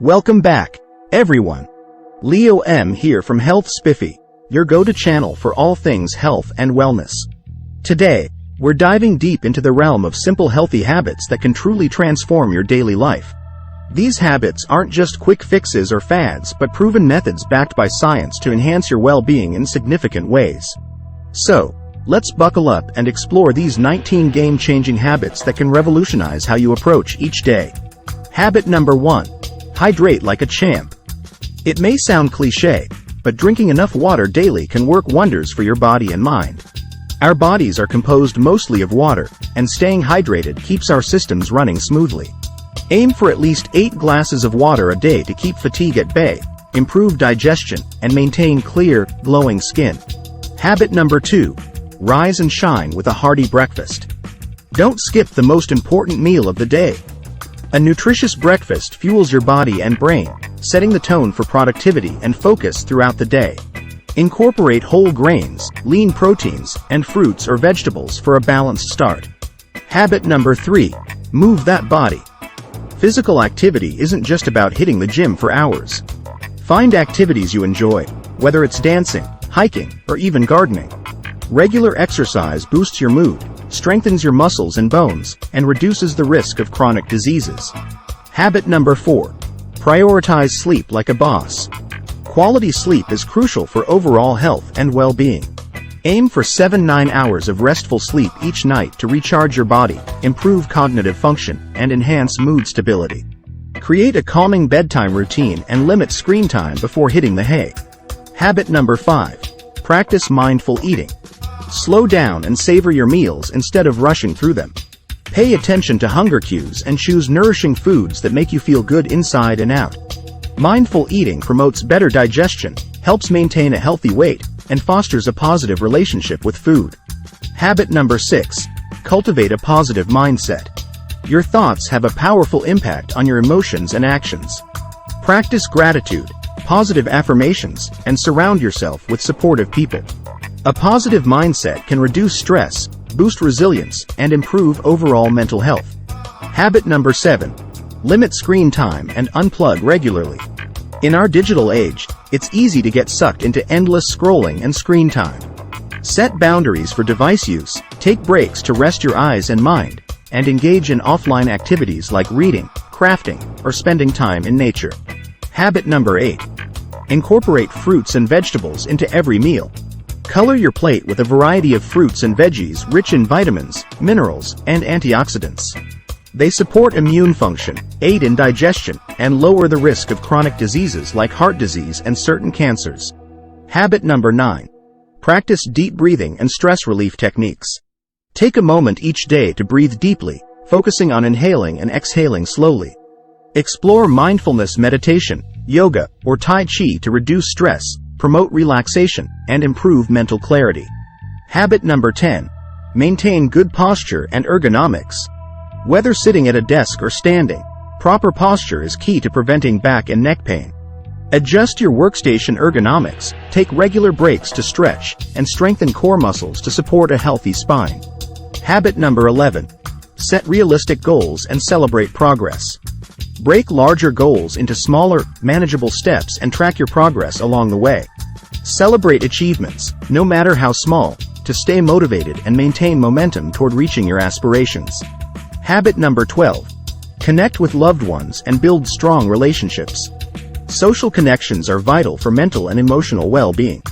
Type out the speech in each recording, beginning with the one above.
Welcome back, everyone. Leo M here from Health Spiffy, your go-to channel for all things health and wellness. Today, we're diving deep into the realm of simple healthy habits that can truly transform your daily life. These habits aren't just quick fixes or fads, but proven methods backed by science to enhance your well-being in significant ways. So, let's buckle up and explore these 19 game-changing habits that can revolutionize how you approach each day. Habit number 1. Hydrate like a champ. It may sound cliché, but drinking enough water daily can work wonders for your body and mind. Our bodies are composed mostly of water, and staying hydrated keeps our systems running smoothly. Aim for at least 8 glasses of water a day to keep fatigue at bay, improve digestion, and maintain clear, glowing skin. Habit number 2. Rise and shine with a hearty breakfast. Don't skip the most important meal of the day. A nutritious breakfast fuels your body and brain, setting the tone for productivity and focus throughout the day. Incorporate whole grains, lean proteins, and fruits or vegetables for a balanced start. Habit number 3. Move that body. Physical activity isn't just about hitting the gym for hours. Find activities you enjoy, whether it's dancing, hiking, or even gardening. Regular exercise boosts your mood, strengthens your muscles and bones, and reduces the risk of chronic diseases. Habit number 4. Prioritize sleep like a boss. Quality sleep is crucial for overall health and well-being. Aim for 7-9 hours of restful sleep each night to recharge your body, improve cognitive function, and enhance mood stability. Create a calming bedtime routine and limit screen time before hitting the hay. Habit number 5. Practice mindful eating. Slow down and savor your meals instead of rushing through them. Pay attention to hunger cues and choose nourishing foods that make you feel good inside and out. Mindful eating promotes better digestion, helps maintain a healthy weight, and fosters a positive relationship with food. Habit number 6. Cultivate a positive mindset. Your thoughts have a powerful impact on your emotions and actions. Practice gratitude, positive affirmations, and surround yourself with supportive people. A positive mindset can reduce stress, boost resilience, and improve overall mental health. Habit number 7. Limit screen time and unplug regularly. In our digital age, it's easy to get sucked into endless scrolling and screen time. Set boundaries for device use, take breaks to rest your eyes and mind, and engage in offline activities like reading, crafting, or spending time in nature. Habit number 8. Incorporate fruits and vegetables into every meal. Color your plate with a variety of fruits and veggies rich in vitamins, minerals, and antioxidants. They support immune function, aid in digestion, and lower the risk of chronic diseases like heart disease and certain cancers. Habit number 9. Practice deep breathing and stress relief techniques. Take a moment each day to breathe deeply, focusing on inhaling and exhaling slowly. Explore mindfulness meditation, yoga, or Tai Chi to reduce stress, promote relaxation, and improve mental clarity. Habit number 10. Maintain good posture and ergonomics. Whether sitting at a desk or standing, proper posture is key to preventing back and neck pain. Adjust your workstation ergonomics, take regular breaks to stretch, and strengthen core muscles to support a healthy spine. Habit number 11. Set realistic goals and celebrate progress. Break larger goals into smaller, manageable steps and track your progress along the way. Celebrate achievements, no matter how small, to stay motivated and maintain momentum toward reaching your aspirations. Habit number 12. Connect with loved ones and build strong relationships. Social connections are vital for mental and emotional well-being.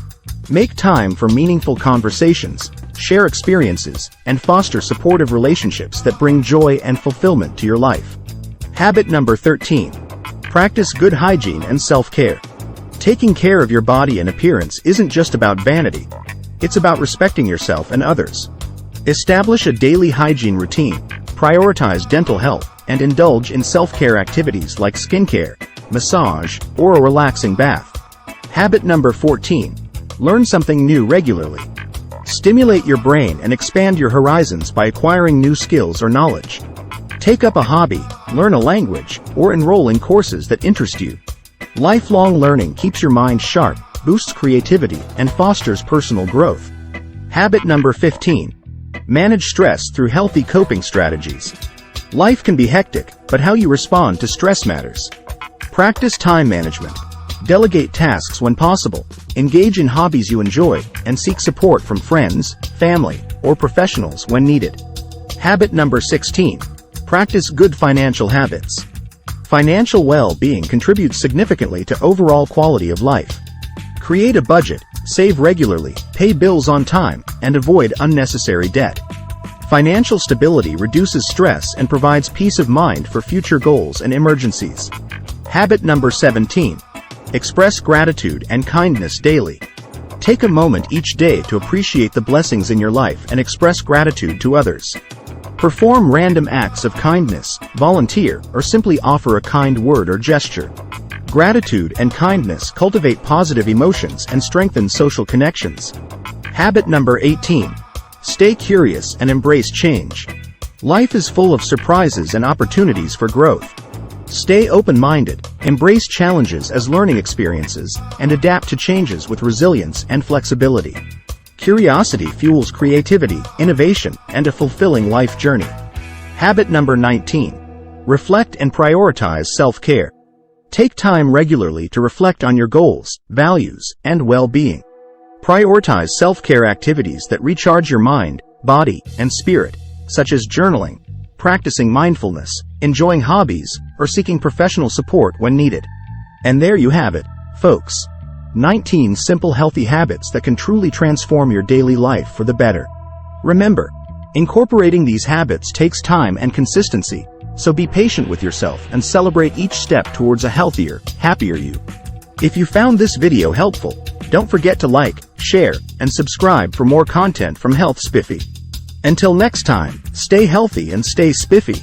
Make time for meaningful conversations, share experiences, and foster supportive relationships that bring joy and fulfillment to your life. Habit number 13. Practice good hygiene and self-care. Taking care of your body and appearance isn't just about vanity. It's about respecting yourself and others. Establish a daily hygiene routine, prioritize dental health, and indulge in self-care activities like skincare, massage, or a relaxing bath. Habit number 14. Learn something new regularly. Stimulate your brain and expand your horizons by acquiring new skills or knowledge. Take up a hobby, learn a language, or enroll in courses that interest you. Lifelong learning keeps your mind sharp, boosts creativity, and fosters personal growth. Habit number 15. Manage stress through healthy coping strategies. Life can be hectic, but how you respond to stress matters. Practice time management. Delegate tasks when possible, engage in hobbies you enjoy, and seek support from friends, family, or professionals when needed. Habit number 16. Practice good financial habits. Financial well-being contributes significantly to overall quality of life. Create a budget, save regularly, pay bills on time, and avoid unnecessary debt. Financial stability reduces stress and provides peace of mind for future goals and emergencies. Habit number 17. Express gratitude and kindness daily. Take a moment each day to appreciate the blessings in your life and express gratitude to others. Perform random acts of kindness, volunteer, or simply offer a kind word or gesture. Gratitude and kindness cultivate positive emotions and strengthen social connections. Habit number 18. Stay curious and embrace change. Life is full of surprises and opportunities for growth. Stay open-minded, embrace challenges as learning experiences, and adapt to changes with resilience and flexibility. Curiosity fuels creativity, innovation, and a fulfilling life journey. Habit number 19. Reflect and prioritize self-care. Take time regularly to reflect on your goals, values, and well-being. Prioritize self-care activities that recharge your mind, body, and spirit, such as journaling, practicing mindfulness, enjoying hobbies, or seeking professional support when needed. And there you have it, folks. 19 simple healthy habits that can truly transform your daily life for the better. Remember, incorporating these habits takes time and consistency, so be patient with yourself and celebrate each step towards a healthier, happier you. If you found this video helpful, don't forget to like, share, and subscribe for more content from Health Spiffy. Until next time, stay healthy and stay spiffy.